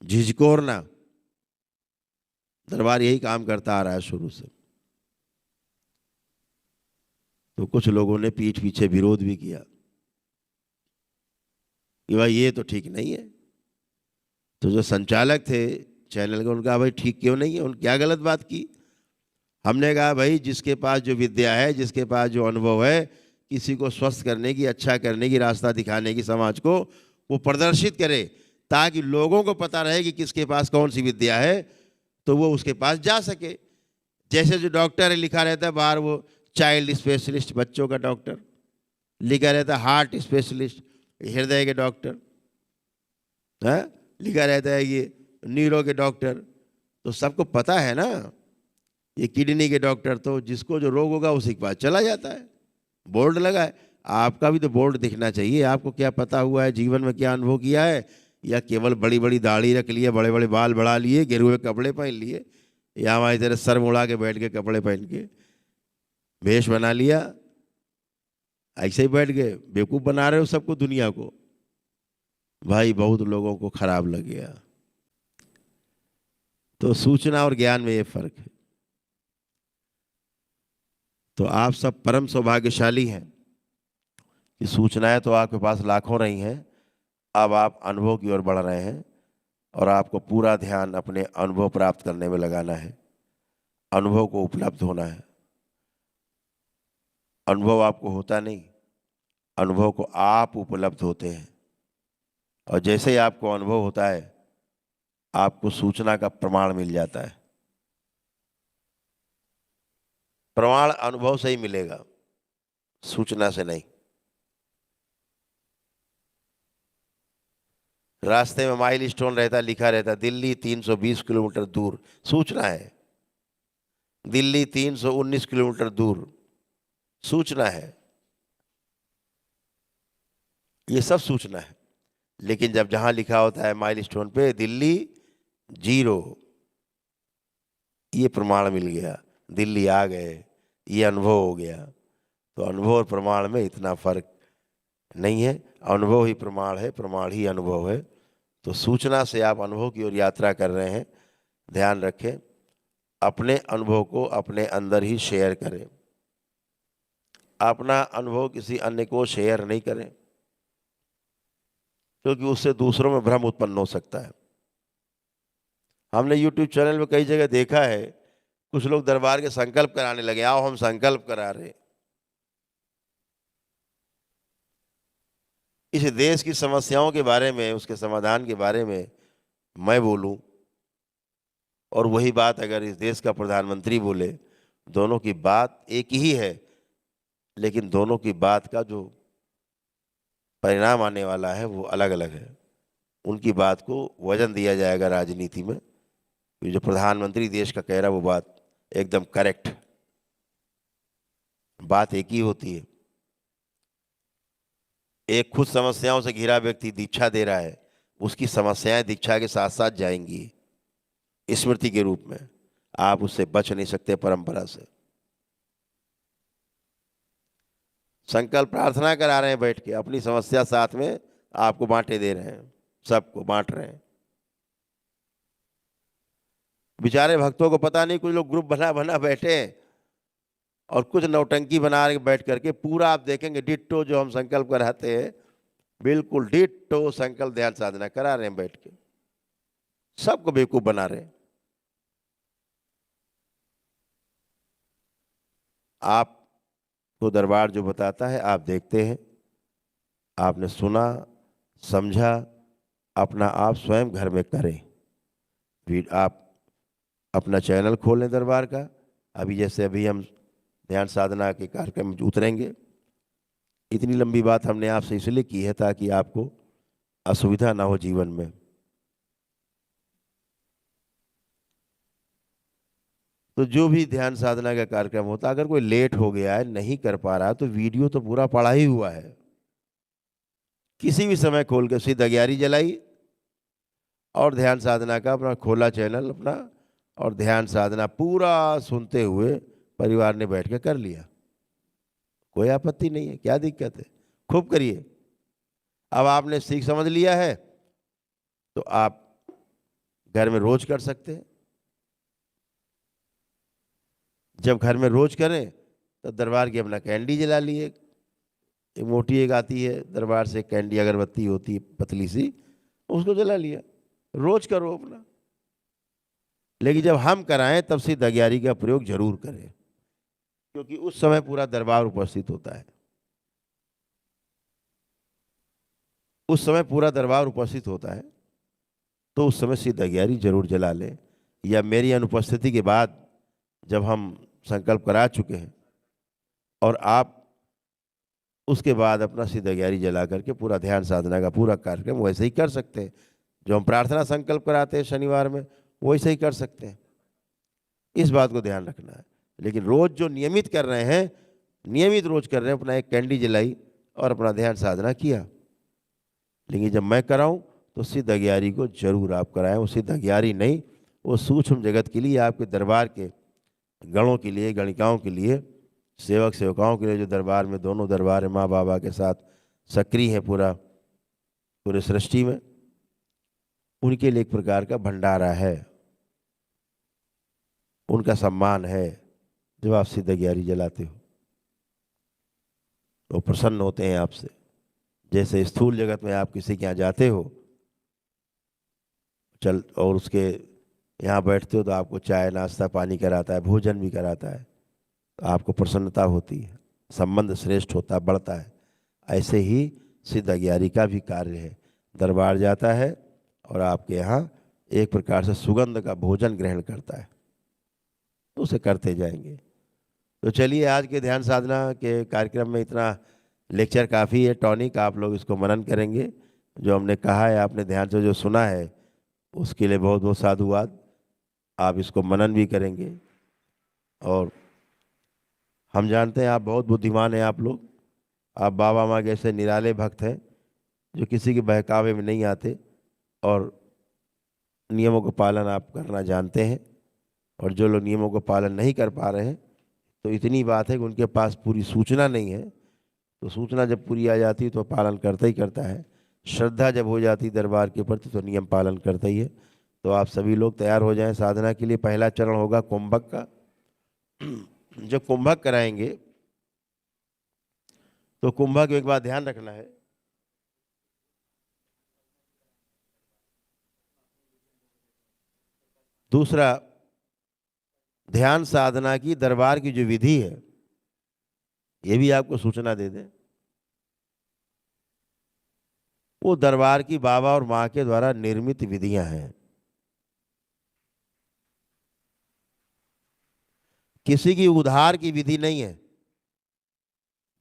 S1: झिझकोरना। दरबार यही काम करता आ रहा है शुरू से। तो कुछ लोगों ने पीठ पीछे विरोध भी किया कि भाई ये तो ठीक नहीं है। तो जो संचालक थे चैनल के, उनका भाई ठीक क्यों नहीं है, उन क्या गलत बात की। हमने कहा भाई जिसके पास जो विद्या है, जिसके पास जो अनुभव है, किसी को स्वस्थ करने की, अच्छा करने की, रास्ता दिखाने की समाज को, वो प्रदर्शित करे, ताकि लोगों को पता रहे कि किसके पास कौन सी विद्या है, तो वो उसके पास जा सके। जैसे जो डॉक्टर है लिखा रहता है बाहर, वो चाइल्ड स्पेशलिस्ट, बच्चों का डॉक्टर, लिखा रहता है हार्ट स्पेशलिस्ट, हृदय के डॉक्टर, है लिखा रहता है ये न्यूरो के डॉक्टर। तो सबको पता है ना, ये किडनी के डॉक्टर, तो जिसको जो रोग होगा उसी के पास चला जाता है। बोर्ड लगा है, आपका भी तो बोर्ड दिखना चाहिए। आपको क्या पता हुआ है, जीवन में क्या अनुभव किया है, या केवल बड़ी बड़ी दाढ़ी रख लिए, बड़े बड़े बाल बढ़ा लिए, गिरे हुए कपड़े पहन लिए, या हमारी तरह सर मुड़ा के बैठ के कपड़े पहन के भेष बना लिया, ऐसे ही बैठ गए, बेवकूफ़ बना रहे हो सबको, दुनिया को। भाई बहुत लोगों को खराब लग गया। तो सूचना और ज्ञान में ये फर्क है। तो आप सब परम सौभाग्यशाली हैं कि सूचनाएं तो आपके पास लाखों रही हैं, अब आप अनुभव की ओर बढ़ रहे हैं और आपको पूरा ध्यान अपने अनुभव प्राप्त करने में लगाना है, अनुभव को उपलब्ध होना है। अनुभव आपको होता नहीं, अनुभव को आप उपलब्ध होते हैं। और जैसे ही आपको अनुभव होता है, आपको सूचना का प्रमाण मिल जाता है। प्रमाण अनुभव से ही मिलेगा, सूचना से नहीं। रास्ते में माइल स्टोन रहता, लिखा रहता दिल्ली 320 किलोमीटर दूर, सूचना है। दिल्ली 319 किलोमीटर दूर, सूचना है। ये सब सूचना है। लेकिन जब जहां लिखा होता है माइल स्टोन पे दिल्ली 0, ये प्रमाण मिल गया, दिल्ली आ गए, ये अनुभव हो गया। तो अनुभव और प्रमाण में इतना फर्क नहीं है, अनुभव ही प्रमाण है, प्रमाण ही अनुभव है। तो सूचना से आप अनुभव की ओर यात्रा कर रहे हैं। ध्यान रखें, अपने अनुभव को अपने अंदर ही शेयर करें, अपना अनुभव किसी अन्य को शेयर नहीं करें, क्योंकि उससे दूसरों में भ्रम उत्पन्न हो सकता है। हमने YouTube चैनल में कई जगह देखा है, कुछ लोग दरबार के संकल्प कराने लगे, आओ हम संकल्प करा रहे। इस देश की समस्याओं के बारे में, उसके समाधान के बारे में मैं बोलूं, और वही बात अगर इस देश का प्रधानमंत्री बोले, दोनों की बात एक ही है, लेकिन दोनों की बात का जो परिणाम आने वाला है वो अलग अलग है। उनकी बात को वजन दिया जाएगा राजनीति में। जो प्रधानमंत्री देश का कह रहा है वो बात एकदम करेक्ट, बात एक ही होती है। एक खुद समस्याओं से घिरा व्यक्ति दीक्षा दे रहा है, उसकी समस्याएं दीक्षा के साथ साथ जाएंगी स्मृति के रूप में। आप उससे बच नहीं सकते परंपरा से। संकल्प प्रार्थना करा रहे हैं बैठ के, अपनी समस्या साथ में आपको बांटे दे रहे हैं, सबको बांट रहे हैं। बेचारे भक्तों को पता नहीं, कुछ लोग ग्रुप बना बना बैठे हैं और कुछ नौटंकी बना के बैठ करके पूरा आप देखेंगे डिट्टो जो हम संकल्प कराते हैं, बिल्कुल डिट्टो संकल्प ध्यान साधना करा रहे हैं बैठ के, सबको बेवकूफ बना रहे हैं। आपको दरबार जो बताता है आप देखते हैं, आपने सुना समझा, अपना आप स्वयं घर में करें। फिर आप अपना चैनल खोलें दरबार का। अभी जैसे अभी हम ध्यान साधना के कार्यक्रम में उतरेंगे, इतनी लंबी बात हमने आपसे इसलिए की है ताकि आपको असुविधा ना हो जीवन में। तो जो भी ध्यान साधना का कार्यक्रम होता, अगर कोई लेट हो गया है, नहीं कर पा रहा, तो वीडियो तो पूरा पड़ा ही हुआ है। किसी भी समय खोल के सीधा 11 जलाई और ध्यान साधना का अपना खोला चैनल अपना, और ध्यान साधना पूरा सुनते हुए परिवार ने बैठ के कर लिया। कोई आपत्ति नहीं है, क्या दिक्कत है, खूब करिए। अब आपने सीख समझ लिया है तो आप घर में रोज कर सकते हैं। जब घर में रोज करें तो दरबार की अपना कैंडी जला लिए, एक मोटी एक आती है दरबार से, कैंडी अगरबत्ती होती है पतली सी, उसको जला लिया। रोज करो अपना। लेकिन जब हम कराएं तब सीधा 11 का प्रयोग जरूर करें, क्योंकि उस समय पूरा दरबार उपस्थित होता है। उस समय पूरा दरबार उपस्थित होता है, तो उस समय सीधा 11 जरूर जला लें। या मेरी अनुपस्थिति के बाद जब हम संकल्प करा चुके हैं और आप उसके बाद अपना सिद्ध अगियारी जला करके पूरा ध्यान साधना का पूरा कार्यक्रम वैसे ही कर सकते हैं। जो हम प्रार्थना संकल्प कराते हैं शनिवार में, वैसे ही कर सकते हैं। इस बात को ध्यान रखना है। लेकिन रोज जो नियमित कर रहे हैं, नियमित रोज कर रहे हैं, अपना एक कैंडी जलाई और अपना ध्यान साधना किया। लेकिन जब मैं कराऊं तो सिद्ध अगियारी को जरूर आप कराएं। वो सिद्ध अगियारी नहीं, वो सूक्ष्म जगत के लिए, आपके दरबार के गणों के लिए, गणिकाओं के लिए, सेवक सेवकाओं के लिए, जो दरबार में दोनों दरबार है माँ बाबा के साथ सक्रिय है पूरे सृष्टि में, उनके लिए एक प्रकार का भंडारा है, उनका सम्मान है। जब आप सिद्ध अगियारी जलाते हो वो प्रसन्न होते हैं आपसे। जैसे स्थूल जगत में आप किसी के यहाँ जाते हो चल और उसके यहाँ बैठते हो तो आपको चाय नाश्ता पानी कराता है, भोजन भी कराता है, तो आपको प्रसन्नता होती है, संबंध श्रेष्ठ होता बढ़ता है। ऐसे ही सिद्ध अगियारी का भी कार्य है। दरबार जाता है और आपके यहाँ एक प्रकार से सुगंध का भोजन ग्रहण करता है, तो उसे करते जाएंगे। तो चलिए, आज के ध्यान साधना के कार्यक्रम में इतना लेक्चर काफ़ी है, टॉनिक। आप लोग इसको मनन करेंगे। जो हमने कहा है, आपने ध्यान से जो सुना है, उसके लिए बहुत बहुत साधुवाद। आप इसको मनन भी करेंगे। और हम जानते हैं आप बहुत बुद्धिमान हैं। आप लोग, आप बाबा माँ जैसे निराले भक्त हैं जो किसी के बहकावे में नहीं आते और नियमों का पालन आप करना जानते हैं। और जो लोग नियमों का पालन नहीं कर पा रहे हैं, तो इतनी बात है कि उनके पास पूरी सूचना नहीं है। तो सूचना जब पूरी आ जाती है तो पालन करता ही करता है। श्रद्धा जब हो जाती है दरबार के प्रति तो नियम पालन करता ही है। तो आप सभी लोग तैयार हो जाएं साधना के लिए। पहला चरण होगा कुंभक का। जब कुंभक कराएंगे तो कुंभक में एक बात ध्यान रखना है, दूसरा ध्यान साधना की दरबार की जो विधि है, ये भी आपको सूचना दे दें। वो दरबार की बाबा और माँ के द्वारा निर्मित विधियां हैं। किसी की उधार की विधि नहीं है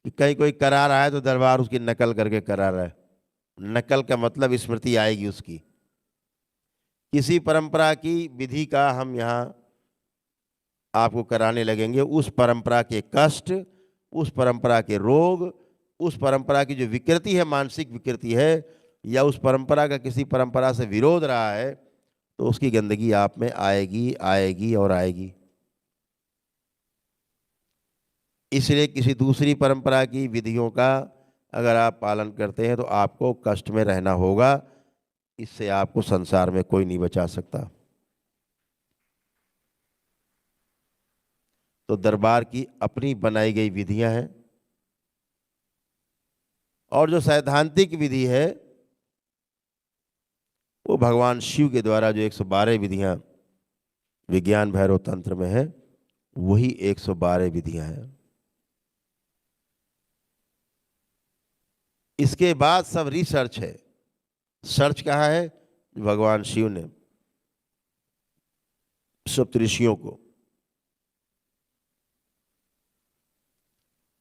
S1: कि कहीं कोई करा रहा है तो दरबार उसकी नकल करके करा रहा है। नकल का मतलब स्मृति आएगी उसकी। किसी परंपरा की विधि का हम यहाँ आपको कराने लगेंगे, उस परंपरा के कष्ट, उस परंपरा के रोग, उस परंपरा की जो विकृति है, मानसिक विकृति है, या उस परंपरा का किसी परंपरा से विरोध रहा है, तो उसकी गंदगी आप में आएगी, आएगी और आएगी। इसलिए किसी दूसरी परंपरा की विधियों का अगर आप पालन करते हैं तो आपको कष्ट में रहना होगा। इससे आपको संसार में कोई नहीं बचा सकता। तो दरबार की अपनी बनाई गई विधियां हैं। और जो सैद्धांतिक विधि है वो भगवान शिव के द्वारा जो 112 विधियां विज्ञान भैरव तंत्र में है, वही 112 विधियां हैं। इसके बाद सब रिसर्च है। सर्च कहाँ है? भगवान शिव ने सप्तऋषियों को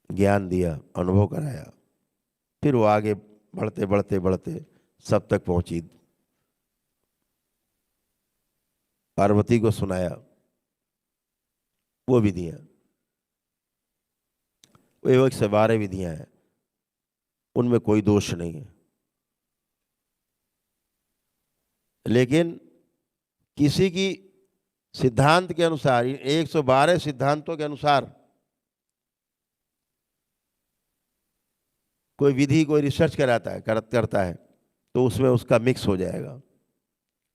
S1: ज्ञान दिया, अनुभव कराया, फिर वो आगे बढ़ते बढ़ते बढ़ते सब तक पहुंची। पार्वती को सुनाया वो विधियां। वो 112 विधियां हैं, उनमें कोई दोष नहीं है। लेकिन किसी की सिद्धांत के अनुसार, 112 सिद्धांतों के अनुसार कोई विधि, कोई रिसर्च कराता है, करता है, तो उसमें उसका मिक्स हो जाएगा,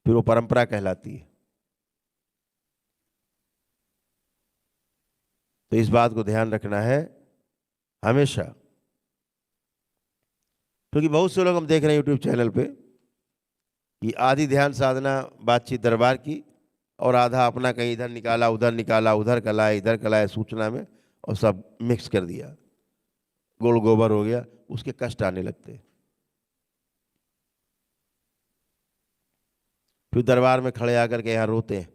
S1: फिर वो परंपरा कहलाती है। तो इस बात को ध्यान रखना है हमेशा। क्योंकि बहुत से लोग हम देख रहे हैं यूट्यूब चैनल पे कि आधी ध्यान साधना बातचीत दरबार की और आधा अपना कहीं इधर निकाला, उधर कलाए, इधर कलाए सूचना में, और सब मिक्स कर दिया, गोल गोबर हो गया। उसके कष्ट आने लगते। फिर दरबार में खड़े आकर के यहाँ रोते हैं,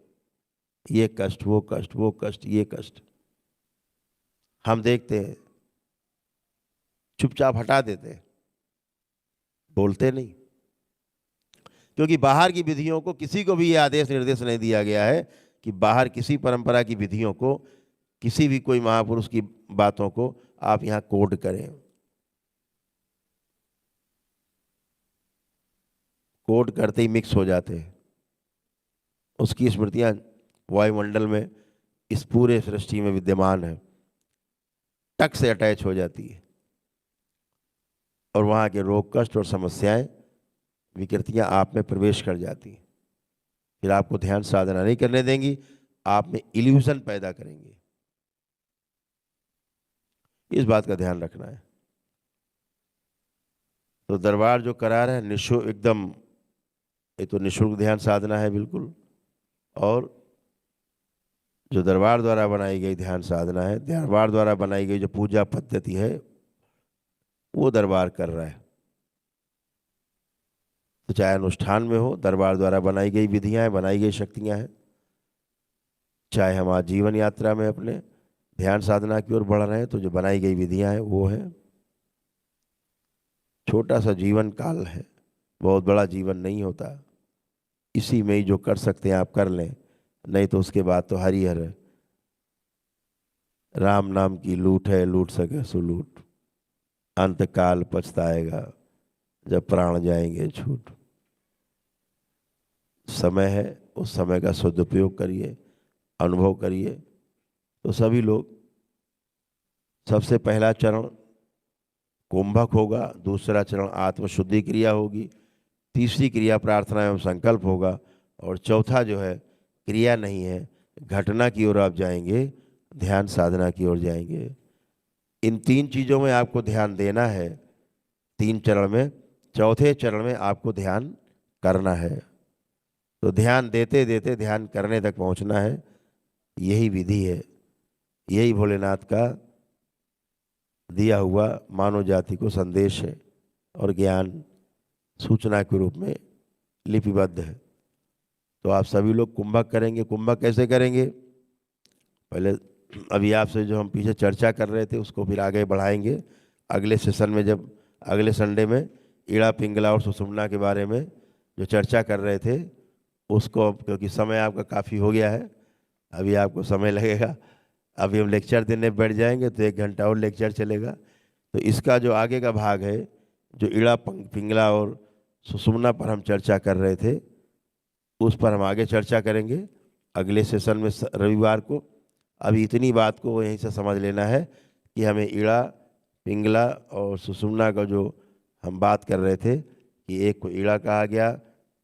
S1: ये कष्ट, वो कष्ट, वो कष्ट, ये कष्ट। हम देखते हैं चुपचाप हटा देते हैं, बोलते नहीं। क्योंकि बाहर की विधियों को किसी को भी ये आदेश निर्देश नहीं दिया गया है कि बाहर किसी परंपरा की विधियों को, किसी भी कोई महापुरुष की बातों को आप यहाँ कोड करें। कोड करते ही मिक्स हो जाते हैं, उसकी स्मृतियाँ वायुमंडल में, इस पूरे सृष्टि में विद्यमान है, टक से अटैच हो जाती है, और वहाँ के रोग कष्ट और समस्याएं, विकृतियां आप में प्रवेश कर जाती हैं। फिर आपको ध्यान साधना नहीं करने देंगी, आप में इल्यूजन पैदा करेंगे। इस बात का ध्यान रखना है। तो दरबार जो करा रहे हैं निःशुल्क, एकदम, ये तो निःशुल्क ध्यान साधना है बिल्कुल। और जो दरबार द्वारा बनाई गई ध्यान साधना है, दरबार द्वारा बनाई गई जो पूजा पद्धति है, वो दरबार कर रहा है। तो चाहे अनुष्ठान में हो, दरबार द्वारा बनाई गई विधियां हैं, बनाई गई शक्तियां हैं, चाहे हम आज जीवन यात्रा में अपने ध्यान साधना की ओर बढ़ रहे हैं, तो जो बनाई गई विधियां हैं वो है। छोटा सा जीवन काल है, बहुत बड़ा जीवन नहीं होता। इसी में ही जो कर सकते हैं आप कर लें, नहीं तो उसके बाद तो हरिहर है। राम नाम की लूट है, लूट सके सो लूट, अंत काल पछताएगा जब प्राण जाएंगे छूट। समय है, उस समय का सदुपयोग करिए, अनुभव करिए। तो सभी लोग, सबसे पहला चरण कुंभक होगा, दूसरा चरण आत्मशुद्धि क्रिया होगी, तीसरी क्रिया प्रार्थना एवं संकल्प होगा, और चौथा जो है क्रिया नहीं है, घटना की ओर आप जाएंगे, ध्यान साधना की ओर जाएंगे। इन 3 चीज़ों में आपको ध्यान देना है, 3 चरण में। चौथे चरण में आपको ध्यान करना है। तो ध्यान देते देते ध्यान करने तक पहुंचना है, यही विधि है, यही भोलेनाथ का दिया हुआ मानव जाति को संदेश है और ज्ञान सूचना के रूप में लिपिबद्ध है। तो आप सभी लोग कुंभक करेंगे। कुंभक कैसे करेंगे? पहले अभी आपसे जो हम पीछे चर्चा कर रहे थे उसको फिर आगे बढ़ाएंगे अगले सेशन में, जब अगले संडे में ईड़ा पिंगला और सुषुम्ना के बारे में जो चर्चा कर रहे थे उसको, क्योंकि समय आपका काफ़ी हो गया है, अभी आपको समय लगेगा। अभी हम लेक्चर देने बैठ जाएंगे तो 1 घंटा और लेक्चर चलेगा। तो इसका जो आगे का भाग है, जो ईड़ा पिंगला और सुषुम्ना पर हम चर्चा कर रहे थे, उस पर हम आगे चर्चा करेंगे अगले सेशन में रविवार को। अभी इतनी बात को यहीं से समझ लेना है कि हमें ईड़ा पिंगला और सुषुम्ना का जो हम बात कर रहे थे कि एक को ईड़ा कहा गया,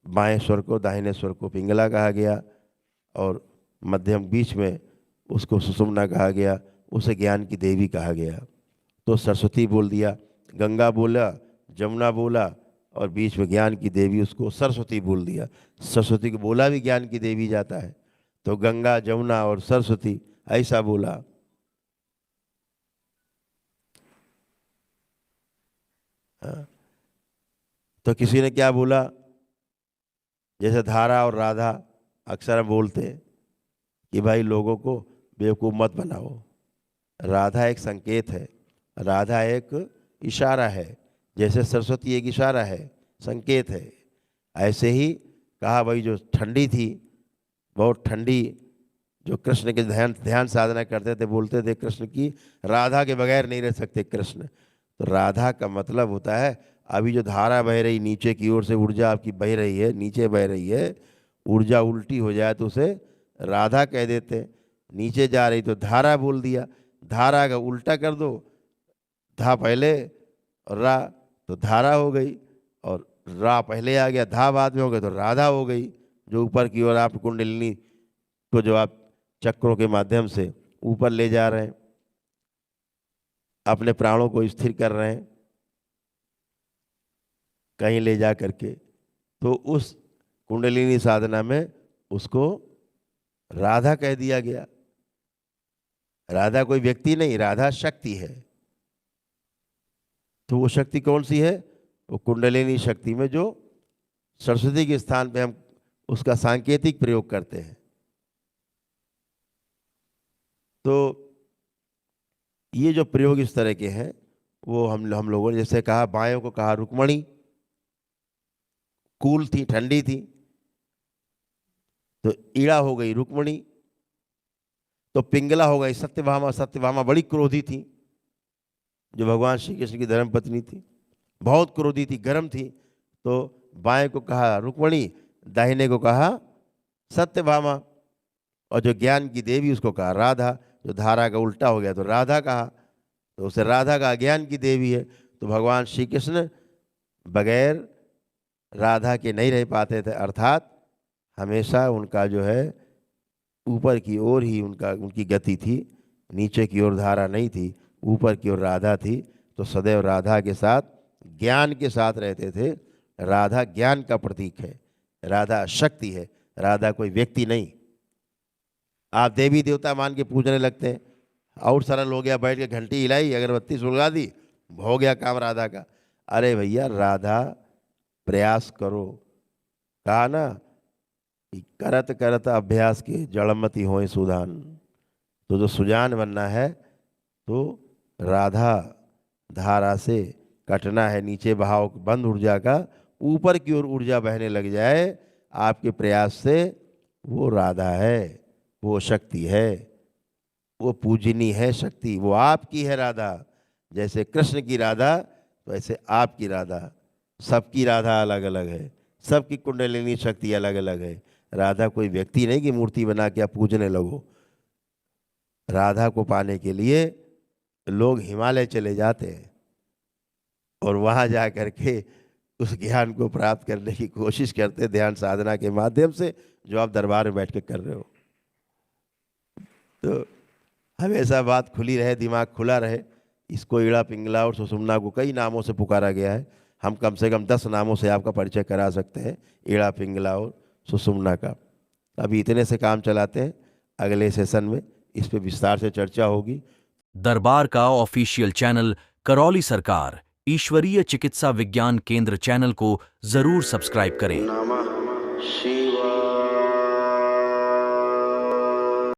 S1: बाएं स्वर को, दाहिने स्वर को पिंगला कहा गया, और मध्यम बीच में उसको सुषुम्ना कहा गया, उसे ज्ञान की देवी कहा गया। तो सरस्वती बोल दिया, गंगा बोला, जमुना बोला, और बीच में ज्ञान की देवी, उसको सरस्वती बोल दिया। सरस्वती को बोला भी ज्ञान की देवी जाता है, तो गंगा, जमुना और सरस्वती ऐसा बोला। हाँ। तो किसी ने क्या बोला, जैसे धारा और राधा, अक्सर हम बोलते हैं कि भाई लोगों को बेवकूफ़ मत बनाओ। राधा एक संकेत है, राधा एक इशारा है, जैसे सरस्वती एक इशारा है, संकेत है। ऐसे ही कहा भाई जो ठंडी थी, बहुत ठंडी, जो कृष्ण के ध्यान साधना करते थे, बोलते थे कृष्ण की राधा के बगैर नहीं रह सकते कृष्ण। तो राधा का मतलब होता है अभी जो धारा बह रही नीचे की ओर से, ऊर्जा आपकी बह रही है, नीचे बह रही है, ऊर्जा उल्टी हो जाए तो उसे राधा कह देते। नीचे जा रही तो धारा बोल दिया, धारा का उल्टा कर दो, धा पहले और रा, तो धारा हो गई, और रा पहले आ गया, धा बाद में हो गया, तो राधा हो गई। जो ऊपर की ओर आप कुंडलिनी को जो आप चक्रों के माध्यम से ऊपर ले जा रहे हैं, अपने प्राणों को स्थिर कर रहे हैं कहीं ले जा करके, तो उस कुंडलिनी साधना में उसको राधा कह दिया गया। राधा कोई व्यक्ति नहीं, राधा शक्ति है। तो वो शक्ति कौन सी है? वो कुंडलिनी शक्ति में जो सरस्वती के स्थान पे हम उसका सांकेतिक प्रयोग करते हैं। तो ये जो प्रयोग इस तरह के हैं, वो हम लोगों ने जैसे कहा, बायों को कहा रुक्मणी, कूल थी, ठंडी थी, तो ईड़ा हो गई रुक्मणी। तो पिंगला हो गई सत्यभामा, सत्यभामा बड़ी क्रोधी थी, जो भगवान श्री कृष्ण की धर्मपत्नी थी, बहुत क्रोधी थी, गर्म थी। तो बाएं को कहा रुक्मणी, दाहिने को कहा सत्यभामा, और जो ज्ञान की देवी उसको कहा राधा। जो धारा का उल्टा हो गया तो राधा कहा, तो उसे राधा का ज्ञान की देवी है। तो भगवान श्री कृष्ण बगैर राधा के नहीं रह पाते थे, अर्थात हमेशा उनका जो है ऊपर की ओर ही उनकी गति थी, नीचे की ओर धारा नहीं थी, ऊपर की ओर राधा थी। तो सदैव राधा के साथ, ज्ञान के साथ रहते थे। राधा ज्ञान का प्रतीक है, राधा शक्ति है, राधा कोई व्यक्ति नहीं। आप देवी देवता मान के पूजने लगते हैं, और सरल हो गया, बैठ के घंटी हिलाई, अगरबत्ती सुलगा दी, हो गया काम राधा का। अरे भैया, राधा प्रयास करो, कहा ना कि करत करत अभ्यास के जड़मती होए सुधान। तो जो सुजान बनना है तो राधा धारा से कटना है, नीचे बहाव बंद ऊर्जा का, ऊपर की ओर ऊर्जा बहने लग जाए आपके प्रयास से। वो राधा है, वो शक्ति है, वो पूजनी है शक्ति, वो आपकी है राधा। जैसे कृष्ण की राधा, तो ऐसे आपकी राधा। सबकी राधा अलग अलग है, सबकी कुंडलिनी शक्ति अलग अलग है। राधा कोई व्यक्ति नहीं कि मूर्ति बना के आप पूजने लगो। राधा को पाने के लिए लोग हिमालय चले जाते हैं और वहाँ जा कर के उस ज्ञान को प्राप्त करने की कोशिश करते हैं ध्यान साधना के माध्यम से, जो आप दरबार में बैठ के कर रहे हो। तो हमेशा बात खुली रहे, दिमाग खुला रहे। इसको ईड़ा पिंगला और सुषुम्ना को कई नामों से पुकारा गया है। हम कम से कम 10 नामों से आपका परिचय करा सकते हैं, ईड़ा पिंगला और सुषुम्ना का। अभी इतने से काम चलाते हैं, अगले सेशन में इस पे विस्तार से चर्चा होगी।
S2: दरबार का ऑफिशियल चैनल करौली सरकार ईश्वरीय चिकित्सा विज्ञान केंद्र चैनल को जरूर सब्सक्राइब करें।
S1: नमः शिवाय।